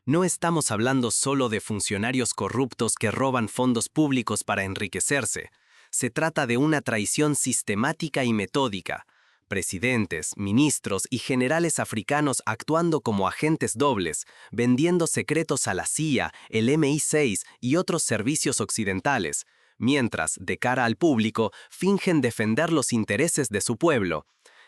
No estamos hablando solo de funcionarios corruptos que roban fondos públicos para enriquecerse. Se trata de una traición sistemática y metódica. Presidentes, ministros y generales africanos actuando como agentes dobles, vendiendo secretos a la CIA, el MI6 y otros servicios occidentales, mientras, de cara al público, fingen defender los intereses de su pueblo.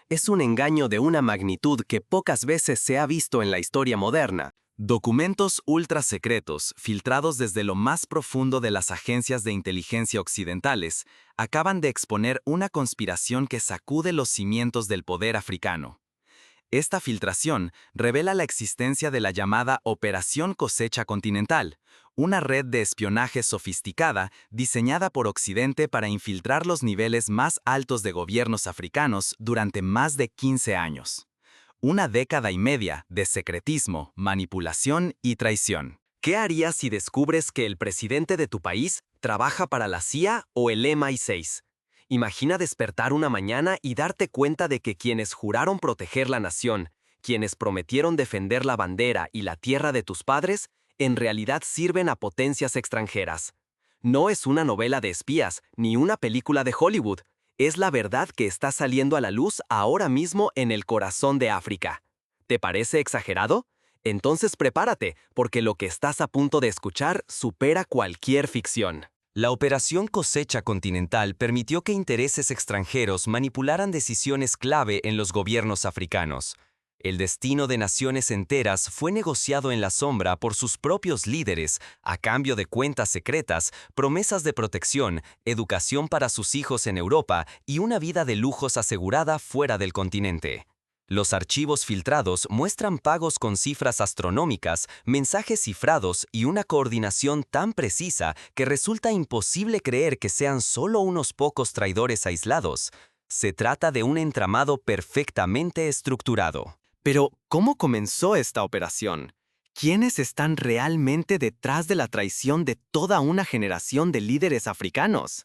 Es un engaño de una magnitud que pocas veces se ha visto en la historia moderna. Documentos ultrasecretos, filtrados desde lo más profundo de las agencias de inteligencia occidentales, acaban de exponer una conspiración que sacude los cimientos del poder africano. Esta filtración revela la existencia de la llamada Operación Cosecha Continental, una red de espionaje sofisticada diseñada por Occidente para infiltrar los niveles más altos de gobiernos africanos durante más de 15 años. Una década y media de secretismo, manipulación y traición. ¿Qué harías si descubres que el presidente de tu país trabaja para la CIA o el MI6? Imagina despertar una mañana y darte cuenta de que quienes juraron proteger la nación, quienes prometieron defender la bandera y la tierra de tus padres, en realidad sirven a potencias extranjeras. No es una novela de espías ni una película de Hollywood. Es la verdad que está saliendo a la luz ahora mismo en el corazón de África. ¿Te parece exagerado? Entonces prepárate, porque lo que estás a punto de escuchar supera cualquier ficción. La Operación Cosecha Continental permitió que intereses extranjeros manipularan decisiones clave en los gobiernos africanos. El destino de naciones enteras fue negociado en la sombra por sus propios líderes, a cambio de cuentas secretas, promesas de protección, educación para sus hijos en Europa y una vida de lujos asegurada fuera del continente. Los archivos filtrados muestran pagos con cifras astronómicas, mensajes cifrados y una coordinación tan precisa que resulta imposible creer que sean solo unos pocos traidores aislados. Se trata de un entramado perfectamente estructurado. Pero, ¿cómo comenzó esta operación? ¿Quiénes están realmente detrás de la traición de toda una generación de líderes africanos?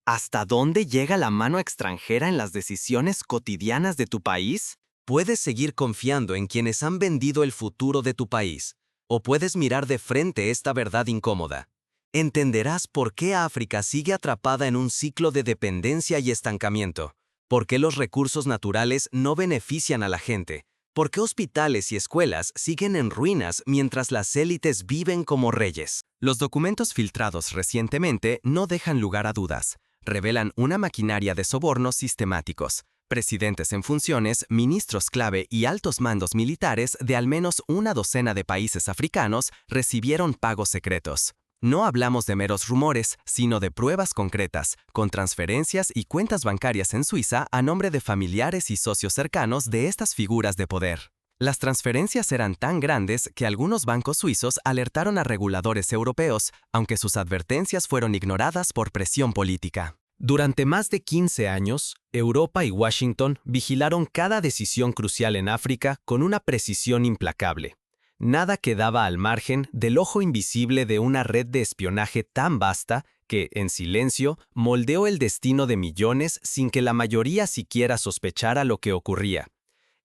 ¿Hasta dónde llega la mano extranjera en las decisiones cotidianas de tu país? Puedes seguir confiando en quienes han vendido el futuro de tu país, o puedes mirar de frente esta verdad incómoda. Entenderás por qué África sigue atrapada en un ciclo de dependencia y estancamiento, por qué los recursos naturales no benefician a la gente, por qué hospitales y escuelas siguen en ruinas mientras las élites viven como reyes. Los documentos filtrados recientemente no dejan lugar a dudas. Revelan una maquinaria de sobornos sistemáticos. Presidentes en funciones, ministros clave y altos mandos militares de al menos una docena de países africanos recibieron pagos secretos. No hablamos de meros rumores, sino de pruebas concretas, con transferencias y cuentas bancarias en Suiza a nombre de familiares y socios cercanos de estas figuras de poder. Las transferencias eran tan grandes que algunos bancos suizos alertaron a reguladores europeos, aunque sus advertencias fueron ignoradas por presión política. Durante más de 15 años, Europa y Washington vigilaron cada decisión crucial en África con una precisión implacable. Nada quedaba al margen del ojo invisible de una red de espionaje tan vasta que, en silencio, moldeó el destino de millones sin que la mayoría siquiera sospechara lo que ocurría.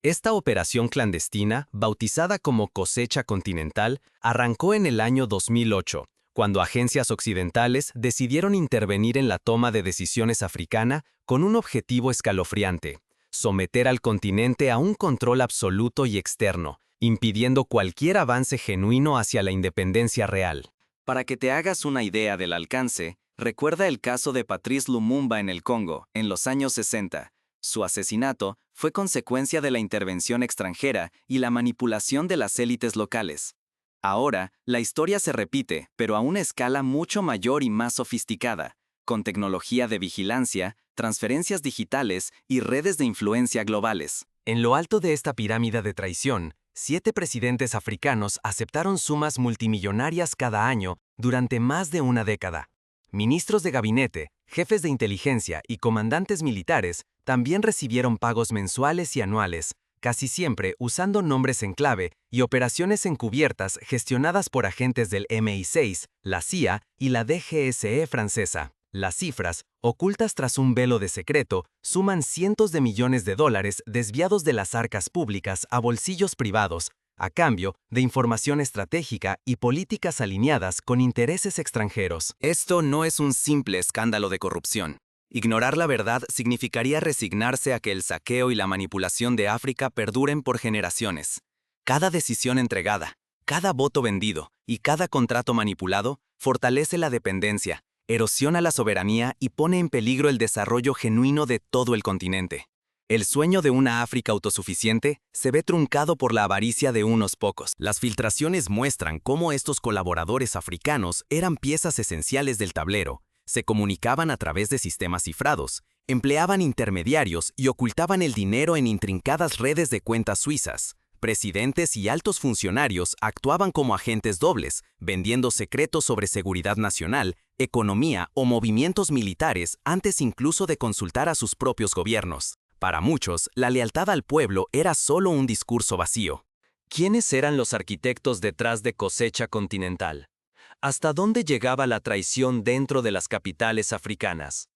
Esta operación clandestina, bautizada como Cosecha Continental, arrancó en el año 2008, cuando agencias occidentales decidieron intervenir en la toma de decisiones africana con un objetivo escalofriante: someter al continente a un control absoluto y externo, impidiendo cualquier avance genuino hacia la independencia real. Para que te hagas una idea del alcance, recuerda el caso de Patrice Lumumba en el Congo, en los años 60. Su asesinato fue consecuencia de la intervención extranjera y la manipulación de las élites locales. Ahora, la historia se repite, pero a una escala mucho mayor y más sofisticada, con tecnología de vigilancia, transferencias digitales y redes de influencia globales. En lo alto de esta pirámide de traición, 7 presidentes africanos aceptaron sumas multimillonarias cada año durante más de una década. Ministros de gabinete, jefes de inteligencia y comandantes militares también recibieron pagos mensuales y anuales, casi siempre usando nombres en clave y operaciones encubiertas gestionadas por agentes del MI6, la CIA y la DGSE francesa. Las cifras, ocultas tras un velo de secreto, suman cientos de millones de dólares desviados de las arcas públicas a bolsillos privados, a cambio de información estratégica y políticas alineadas con intereses extranjeros. Esto no es un simple escándalo de corrupción. Ignorar la verdad significaría resignarse a que el saqueo y la manipulación de África perduren por generaciones. Cada decisión entregada, cada voto vendido y cada contrato manipulado fortalece la dependencia, erosiona la soberanía y pone en peligro el desarrollo genuino de todo el continente. El sueño de una África autosuficiente se ve truncado por la avaricia de unos pocos. Las filtraciones muestran cómo estos colaboradores africanos eran piezas esenciales del tablero, se comunicaban a través de sistemas cifrados, empleaban intermediarios y ocultaban el dinero en intrincadas redes de cuentas suizas. Presidentes y altos funcionarios actuaban como agentes dobles, vendiendo secretos sobre seguridad nacional, economía o movimientos militares antes incluso de consultar a sus propios gobiernos. Para muchos, la lealtad al pueblo era solo un discurso vacío. ¿Quiénes eran los arquitectos detrás de Cosecha Continental? ¿Hasta dónde llegaba la traición dentro de las capitales africanas?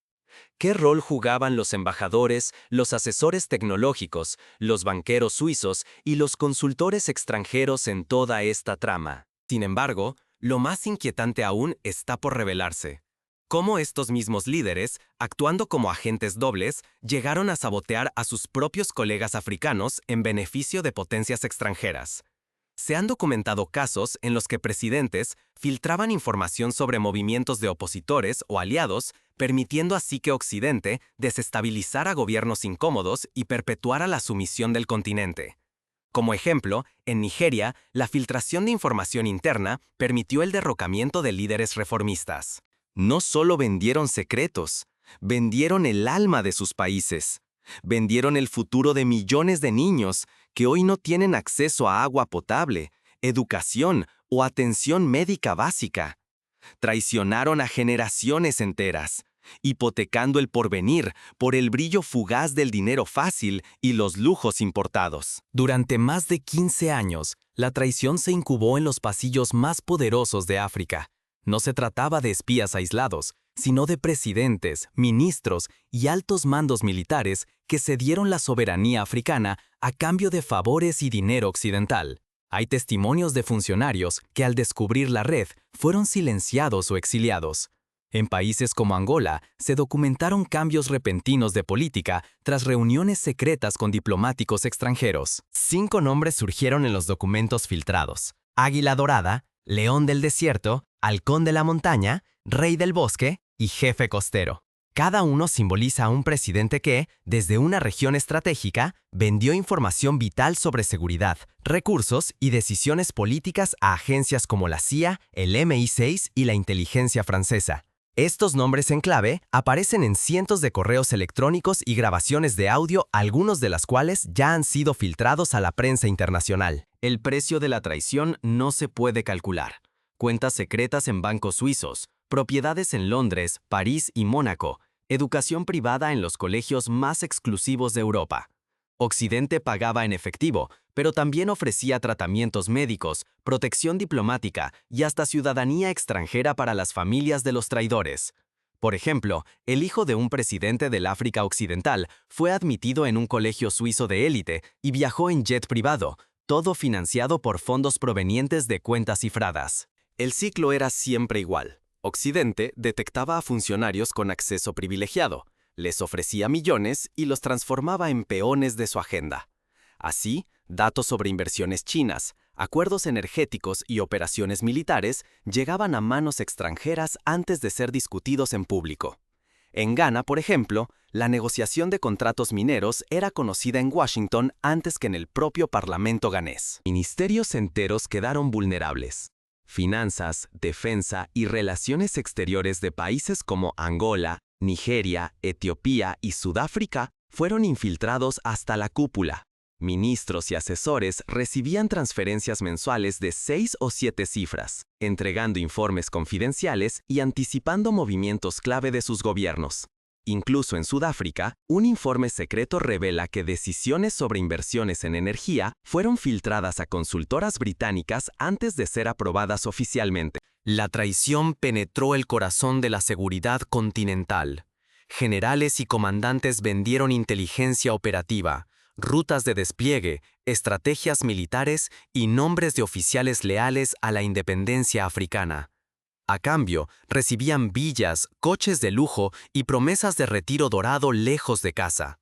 ¿Qué rol jugaban los embajadores, los asesores tecnológicos, los banqueros suizos y los consultores extranjeros en toda esta trama? Sin embargo, lo más inquietante aún está por revelarse. Cómo estos mismos líderes, actuando como agentes dobles, llegaron a sabotear a sus propios colegas africanos en beneficio de potencias extranjeras. Se han documentado casos en los que presidentes filtraban información sobre movimientos de opositores o aliados, permitiendo así que Occidente desestabilizara gobiernos incómodos y perpetuara la sumisión del continente. Como ejemplo, en Nigeria, la filtración de información interna permitió el derrocamiento de líderes reformistas. No solo vendieron secretos, vendieron el alma de sus países. Vendieron el futuro de millones de niños que hoy no tienen acceso a agua potable, educación o atención médica básica. Traicionaron a generaciones enteras, hipotecando el porvenir por el brillo fugaz del dinero fácil y los lujos importados. Durante más de 15 años, la traición se incubó en los pasillos más poderosos de África. No se trataba de espías aislados, sino de presidentes, ministros y altos mandos militares que cedieron la soberanía africana a cambio de favores y dinero occidental. Hay testimonios de funcionarios que al descubrir la red fueron silenciados o exiliados. En países como Angola se documentaron cambios repentinos de política tras reuniones secretas con diplomáticos extranjeros. 5 nombres surgieron en los documentos filtrados: Águila Dorada, León del Desierto, Halcón de la Montaña, Rey del Bosque y Jefe Costero. Cada uno simboliza a un presidente que, desde una región estratégica, vendió información vital sobre seguridad, recursos y decisiones políticas a agencias como la CIA, el MI6 y la inteligencia francesa. Estos nombres en clave aparecen en cientos de correos electrónicos y grabaciones de audio, algunos de las cuales ya han sido filtrados a la prensa internacional. El precio de la traición no se puede calcular. Cuentas secretas en bancos suizos, propiedades en Londres, París y Mónaco, educación privada en los colegios más exclusivos de Europa. Occidente pagaba en efectivo, pero también ofrecía tratamientos médicos, protección diplomática y hasta ciudadanía extranjera para las familias de los traidores. Por ejemplo, el hijo de un presidente del África Occidental fue admitido en un colegio suizo de élite y viajó en jet privado, todo financiado por fondos provenientes de cuentas cifradas. El ciclo era siempre igual. Occidente detectaba a funcionarios con acceso privilegiado, les ofrecía millones y los transformaba en peones de su agenda. Así, datos sobre inversiones chinas, acuerdos energéticos y operaciones militares llegaban a manos extranjeras antes de ser discutidos en público. En Ghana, por ejemplo, la negociación de contratos mineros era conocida en Washington antes que en el propio parlamento ganés. Ministerios enteros quedaron vulnerables. Finanzas, defensa y relaciones exteriores de países como Angola, Nigeria, Etiopía y Sudáfrica fueron infiltrados hasta la cúpula. Ministros y asesores recibían transferencias mensuales de 6 o 7 cifras, entregando informes confidenciales y anticipando movimientos clave de sus gobiernos. Incluso en Sudáfrica, un informe secreto revela que decisiones sobre inversiones en energía fueron filtradas a consultoras británicas antes de ser aprobadas oficialmente. La traición penetró el corazón de la seguridad continental. Generales y comandantes vendieron inteligencia operativa, rutas de despliegue, estrategias militares y nombres de oficiales leales a la independencia africana. A cambio, recibían villas, coches de lujo y promesas de retiro dorado lejos de casa.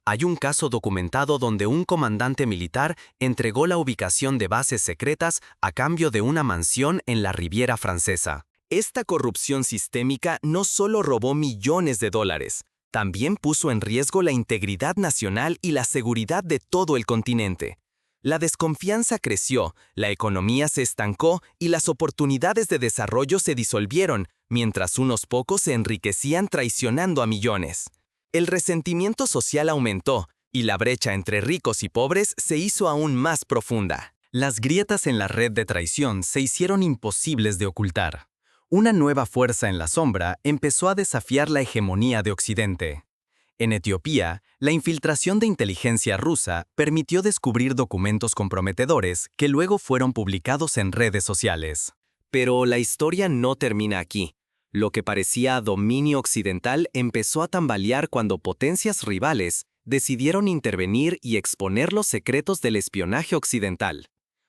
Hay un caso documentado donde un comandante militar entregó la ubicación de bases secretas a cambio de una mansión en la Riviera Francesa. Esta corrupción sistémica no solo robó millones de dólares, también puso en riesgo la integridad nacional y la seguridad de todo el continente. La desconfianza creció, la economía se estancó y las oportunidades de desarrollo se disolvieron, mientras unos pocos se enriquecían traicionando a millones. El resentimiento social aumentó y la brecha entre ricos y pobres se hizo aún más profunda. Las grietas en la red de traición se hicieron imposibles de ocultar. Una nueva fuerza en la sombra empezó a desafiar la hegemonía de Occidente. En Etiopía, la infiltración de inteligencia rusa permitió descubrir documentos comprometedores que luego fueron publicados en redes sociales. Pero la historia no termina aquí. Lo que parecía dominio occidental empezó a tambalear cuando potencias rivales decidieron intervenir y exponer los secretos del espionaje occidental.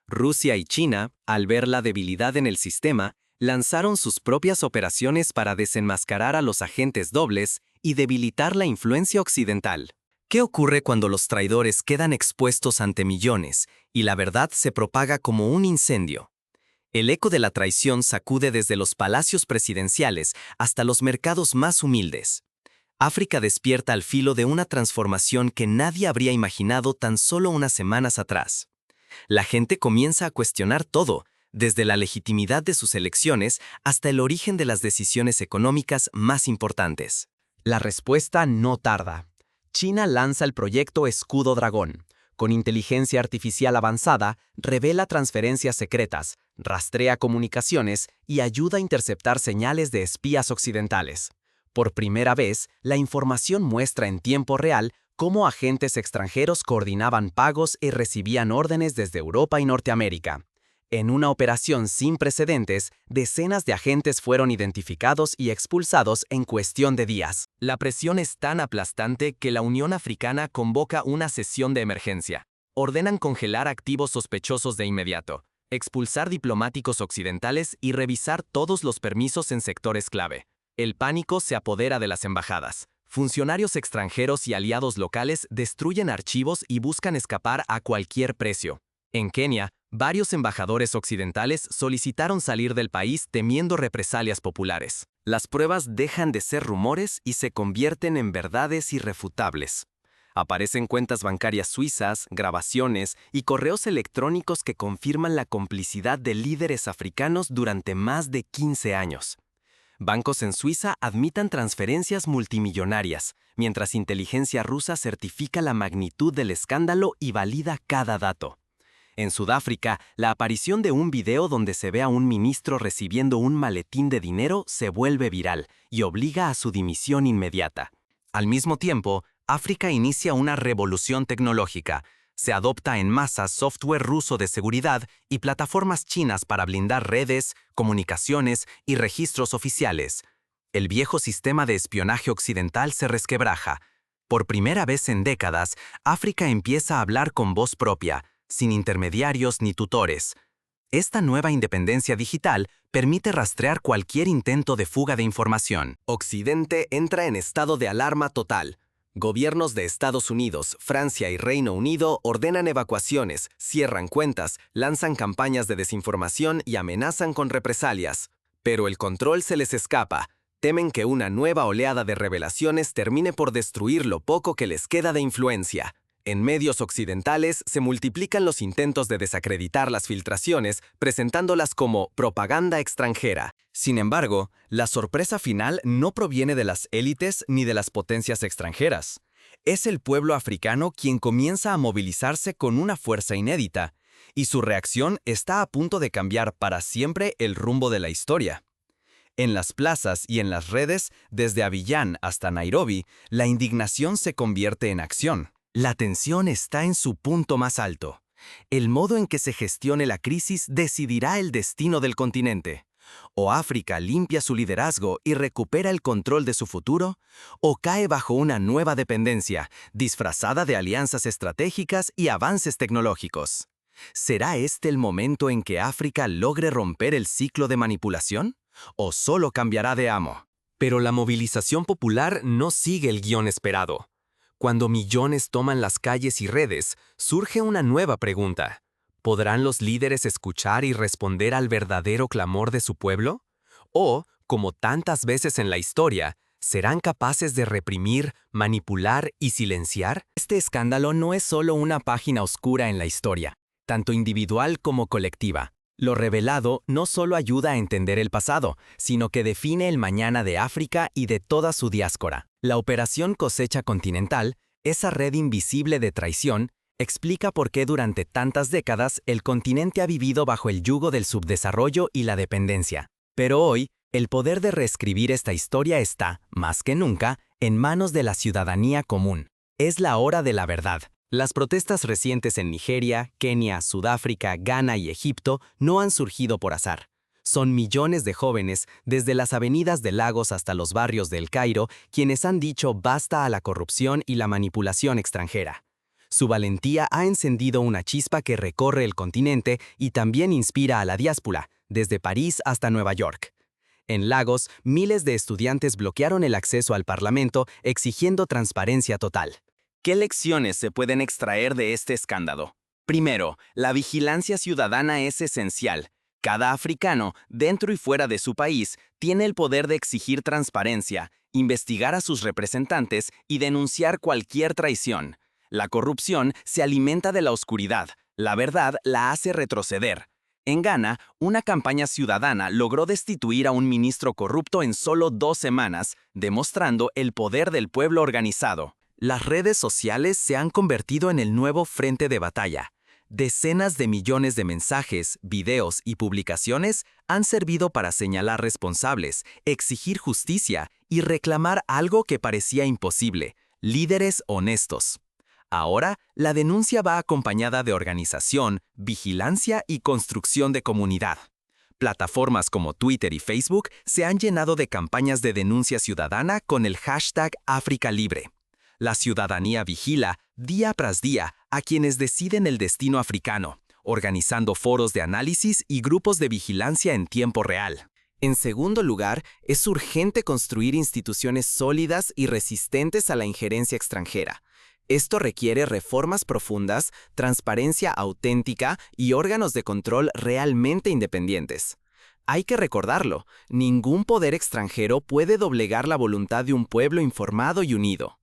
Rusia y China, al ver la debilidad en el sistema, lanzaron sus propias operaciones para desenmascarar a los agentes dobles y debilitar la influencia occidental. ¿Qué ocurre cuando los traidores quedan expuestos ante millones y la verdad se propaga como un incendio? El eco de la traición sacude desde los palacios presidenciales hasta los mercados más humildes. África despierta al filo de una transformación que nadie habría imaginado tan solo unas semanas atrás. La gente comienza a cuestionar todo, desde la legitimidad de sus elecciones hasta el origen de las decisiones económicas más importantes. La respuesta no tarda. China lanza el proyecto Escudo Dragón. Con inteligencia artificial avanzada, revela transferencias secretas, rastrea comunicaciones y ayuda a interceptar señales de espías occidentales. Por primera vez, la información muestra en tiempo real cómo agentes extranjeros coordinaban pagos y recibían órdenes desde Europa y Norteamérica. En una operación sin precedentes, decenas de agentes fueron identificados y expulsados en cuestión de días. La presión es tan aplastante que la Unión Africana convoca una sesión de emergencia. Ordenan congelar activos sospechosos de inmediato, expulsar diplomáticos occidentales y revisar todos los permisos en sectores clave. El pánico se apodera de las embajadas. Funcionarios extranjeros y aliados locales destruyen archivos y buscan escapar a cualquier precio. En Kenia, varios embajadores occidentales solicitaron salir del país temiendo represalias populares. Las pruebas dejan de ser rumores y se convierten en verdades irrefutables. Aparecen cuentas bancarias suizas, grabaciones y correos electrónicos que confirman la complicidad de líderes africanos durante más de 15 años. Bancos en Suiza admitan transferencias multimillonarias, mientras inteligencia rusa certifica la magnitud del escándalo y valida cada dato. En Sudáfrica, la aparición de un video donde se ve a un ministro recibiendo un maletín de dinero se vuelve viral y obliga a su dimisión inmediata. Al mismo tiempo, África inicia una revolución tecnológica. Se adopta en masa software ruso de seguridad y plataformas chinas para blindar redes, comunicaciones y registros oficiales. El viejo sistema de espionaje occidental se resquebraja. Por primera vez en décadas, África empieza a hablar con voz propia, sin intermediarios ni tutores. Esta nueva independencia digital permite rastrear cualquier intento de fuga de información. Occidente entra en estado de alarma total. Gobiernos de Estados Unidos, Francia y Reino Unido ordenan evacuaciones, cierran cuentas, lanzan campañas de desinformación y amenazan con represalias. Pero el control se les escapa. Temen que una nueva oleada de revelaciones termine por destruir lo poco que les queda de influencia. En medios occidentales se multiplican los intentos de desacreditar las filtraciones, presentándolas como propaganda extranjera. Sin embargo, la sorpresa final no proviene de las élites ni de las potencias extranjeras. Es el pueblo africano quien comienza a movilizarse con una fuerza inédita, y su reacción está a punto de cambiar para siempre el rumbo de la historia. En las plazas y en las redes, desde Abiyán hasta Nairobi, la indignación se convierte en acción. La tensión está en su punto más alto. El modo en que se gestione la crisis decidirá el destino del continente. ¿O África limpia su liderazgo y recupera el control de su futuro? ¿O cae bajo una nueva dependencia, disfrazada de alianzas estratégicas y avances tecnológicos? ¿Será este el momento en que África logre romper el ciclo de manipulación? ¿O solo cambiará de amo? Pero la movilización popular no sigue el guión esperado. Cuando millones toman las calles y redes, surge una nueva pregunta. ¿Podrán los líderes escuchar y responder al verdadero clamor de su pueblo? ¿O, como tantas veces en la historia, serán capaces de reprimir, manipular y silenciar? Este escándalo no es solo una página oscura en la historia, tanto individual como colectiva. Lo revelado no solo ayuda a entender el pasado, sino que define el mañana de África y de toda su diáspora. La Operación Cosecha Continental, esa red invisible de traición, explica por qué durante tantas décadas el continente ha vivido bajo el yugo del subdesarrollo y la dependencia. Pero hoy, el poder de reescribir esta historia está, más que nunca, en manos de la ciudadanía común. Es la hora de la verdad. Las protestas recientes en Nigeria, Kenia, Sudáfrica, Ghana y Egipto no han surgido por azar. Son millones de jóvenes, desde las avenidas de Lagos hasta los barrios del Cairo, quienes han dicho basta a la corrupción y la manipulación extranjera. Su valentía ha encendido una chispa que recorre el continente y también inspira a la diáspora, desde París hasta Nueva York. En Lagos, miles de estudiantes bloquearon el acceso al Parlamento exigiendo transparencia total. ¿Qué lecciones se pueden extraer de este escándalo? Primero, la vigilancia ciudadana es esencial. Cada africano, dentro y fuera de su país, tiene el poder de exigir transparencia, investigar a sus representantes y denunciar cualquier traición. La corrupción se alimenta de la oscuridad, la verdad la hace retroceder. En Ghana, una campaña ciudadana logró destituir a un ministro corrupto en solo 2 semanas, demostrando el poder del pueblo organizado. Las redes sociales se han convertido en el nuevo frente de batalla. Decenas de millones de mensajes, videos y publicaciones han servido para señalar responsables, exigir justicia y reclamar algo que parecía imposible: líderes honestos. Ahora, la denuncia va acompañada de organización, vigilancia y construcción de comunidad. Plataformas como Twitter y Facebook se han llenado de campañas de denuncia ciudadana con el hashtag #AfricaLibre. La ciudadanía vigila, día tras día, a quienes deciden el destino africano, organizando foros de análisis y grupos de vigilancia en tiempo real. En segundo lugar, es urgente construir instituciones sólidas y resistentes a la injerencia extranjera. Esto requiere reformas profundas, transparencia auténtica y órganos de control realmente independientes. Hay que recordarlo, ningún poder extranjero puede doblegar la voluntad de un pueblo informado y unido.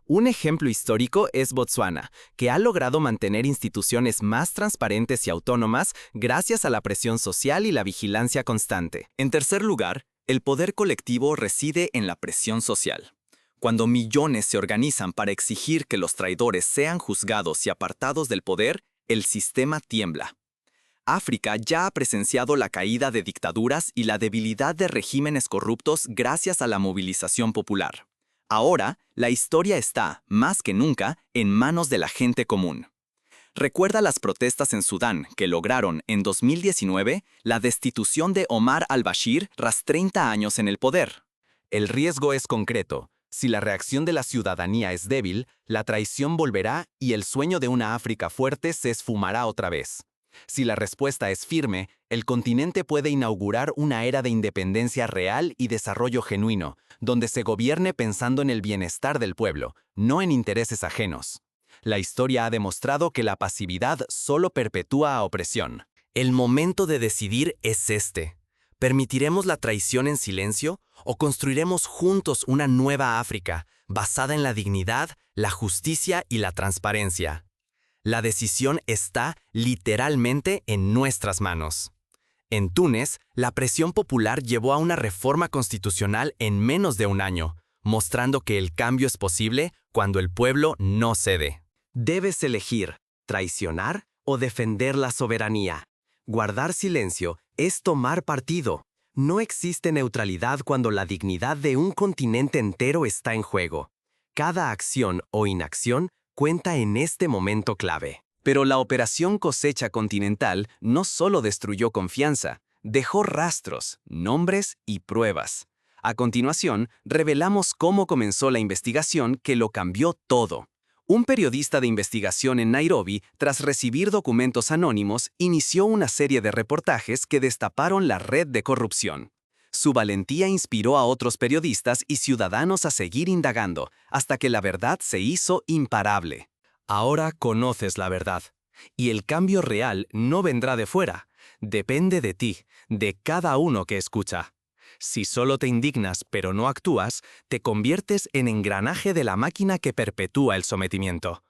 Un ejemplo histórico es Botsuana, que ha logrado mantener instituciones más transparentes y autónomas gracias a la presión social y la vigilancia constante. En tercer lugar, el poder colectivo reside en la presión social. Cuando millones se organizan para exigir que los traidores sean juzgados y apartados del poder, el sistema tiembla. África ya ha presenciado la caída de dictaduras y la debilidad de regímenes corruptos gracias a la movilización popular. Ahora, la historia está, más que nunca, en manos de la gente común. Recuerda las protestas en Sudán que lograron, en 2019, la destitución de Omar al-Bashir tras 30 años en el poder. El riesgo es concreto. Si la reacción de la ciudadanía es débil, la traición volverá y el sueño de una África fuerte se esfumará otra vez. Si la respuesta es firme, el continente puede inaugurar una era de independencia real y desarrollo genuino, donde se gobierne pensando en el bienestar del pueblo, no en intereses ajenos. La historia ha demostrado que la pasividad solo perpetúa opresión. El momento de decidir es este. ¿Permitiremos la traición en silencio o construiremos juntos una nueva África, basada en la dignidad, la justicia y la transparencia? La decisión está literalmente en nuestras manos. En Túnez, la presión popular llevó a una reforma constitucional en menos de un año, mostrando que el cambio es posible cuando el pueblo no cede. Debes elegir, traicionar o defender la soberanía. Guardar silencio es tomar partido. No existe neutralidad cuando la dignidad de un continente entero está en juego. Cada acción o inacción cuenta en este momento clave. Pero la Operación Cosecha Continental no solo destruyó confianza, dejó rastros, nombres y pruebas. A continuación, revelamos cómo comenzó la investigación que lo cambió todo. Un periodista de investigación en Nairobi, tras recibir documentos anónimos, inició una serie de reportajes que destaparon la red de corrupción. Su valentía inspiró a otros periodistas y ciudadanos a seguir indagando, hasta que la verdad se hizo imparable. Ahora conoces la verdad. Y el cambio real no vendrá de fuera. Depende de ti, de cada uno que escucha. Si solo te indignas pero no actúas, te conviertes en engranaje de la máquina que perpetúa el sometimiento.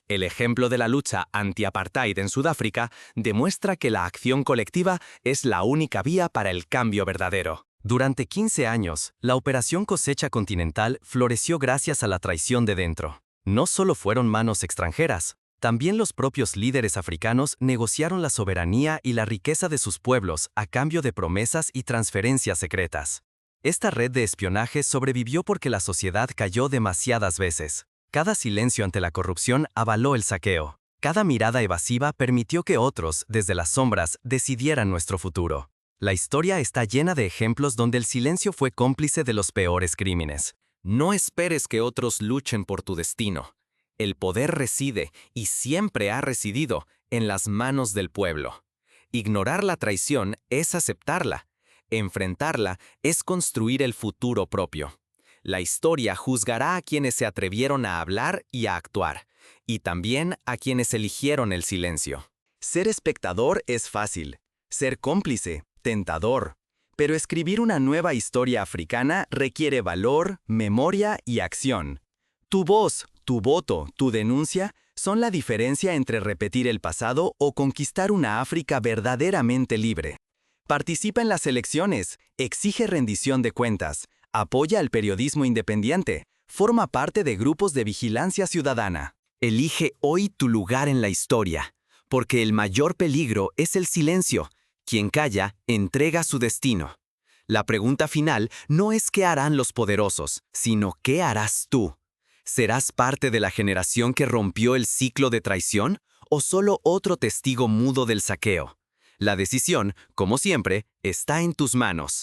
El ejemplo de la lucha anti-apartheid en Sudáfrica demuestra que la acción colectiva es la única vía para el cambio verdadero. Durante 15 años, la Operación Cosecha Continental floreció gracias a la traición de dentro. No solo fueron manos extranjeras, también los propios líderes africanos negociaron la soberanía y la riqueza de sus pueblos a cambio de promesas y transferencias secretas. Esta red de espionaje sobrevivió porque la sociedad cayó demasiadas veces. Cada silencio ante la corrupción avaló el saqueo. Cada mirada evasiva permitió que otros, desde las sombras, decidieran nuestro futuro. La historia está llena de ejemplos donde el silencio fue cómplice de los peores crímenes. No esperes que otros luchen por tu destino. El poder reside, y siempre ha residido, en las manos del pueblo. Ignorar la traición es aceptarla. Enfrentarla es construir el futuro propio. La historia juzgará a quienes se atrevieron a hablar y a actuar, y también a quienes eligieron el silencio. Ser espectador es fácil. Ser cómplice, tentador. Pero escribir una nueva historia africana requiere valor, memoria y acción. Tu voz, tu voto, tu denuncia son la diferencia entre repetir el pasado o conquistar una África verdaderamente libre. Participa en las elecciones, exige rendición de cuentas, apoya al periodismo independiente, forma parte de grupos de vigilancia ciudadana. Elige hoy tu lugar en la historia, porque el mayor peligro es el silencio. Quien calla, entrega su destino. La pregunta final no es qué harán los poderosos, sino qué harás tú. ¿Serás parte de la generación que rompió el ciclo de traición o solo otro testigo mudo del saqueo? La decisión, como siempre, está en tus manos.